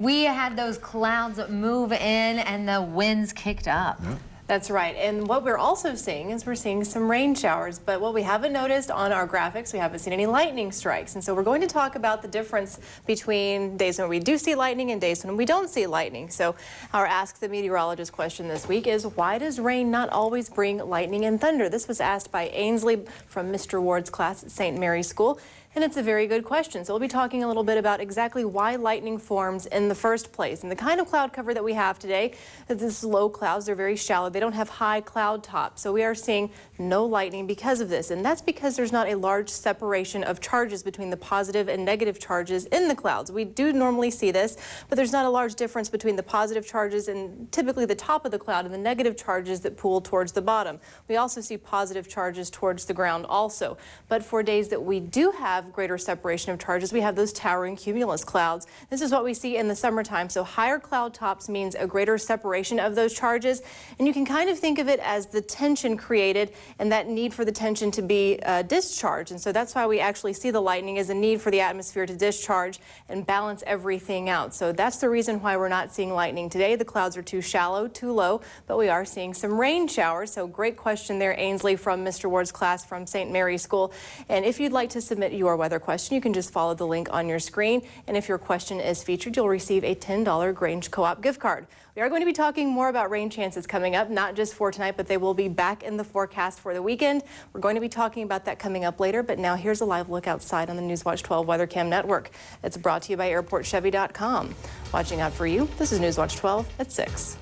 We had those clouds move in and the winds kicked up. Yeah. That's right. And what we're also seeing is we're seeing some rain showers. But what we haven't noticed on our graphics, we haven't seen any lightning strikes. And so we're going to talk about the difference between days when we do see lightning and days when we don't see lightning. So our Ask the Meteorologist question this week is, why does rain not always bring lightning and thunder? This was asked by Ainsley from Mr. Ward's class at St. Mary's School. And it's a very good question. So we'll be talking a little bit about exactly why lightning forms in the first place. And the kind of cloud cover that we have today, this is low clouds, they're very shallow. They don't have high cloud tops. So we are seeing no lightning because of this. And that's because there's not a large separation of charges between the positive and negative charges in the clouds. We do normally see this, but there's not a large difference between the positive charges and typically the top of the cloud and the negative charges that pool towards the bottom. We also see positive charges towards the ground also. But for days that we do have greater separation of charges, we have those towering cumulus clouds. This is what we see in the summertime. So higher cloud tops means a greater separation of those charges. And you can kind of think of it as the tension created and that need for the tension to be discharged. And so that's why we actually see the lightning as a need for the atmosphere to discharge and balance everything out. So that's the reason why we're not seeing lightning today. The clouds are too shallow, too low, but we are seeing some rain showers. So great question there, Ainsley from Mr. Ward's class from St. Mary's School. And if you'd like to submit your weather question, you can just follow the link on your screen. And if your question is featured, you'll receive a $10 Grange Co-op gift card. We are going to be talking more about rain chances coming up, not just for tonight, but they will be back in the forecast for the weekend. We're going to be talking about that coming up later, but now here's a live look outside on the Newswatch 12 WeatherCam Network. It's brought to you by AirportChevy.com. Watching out for you, this is Newswatch 12 at 6.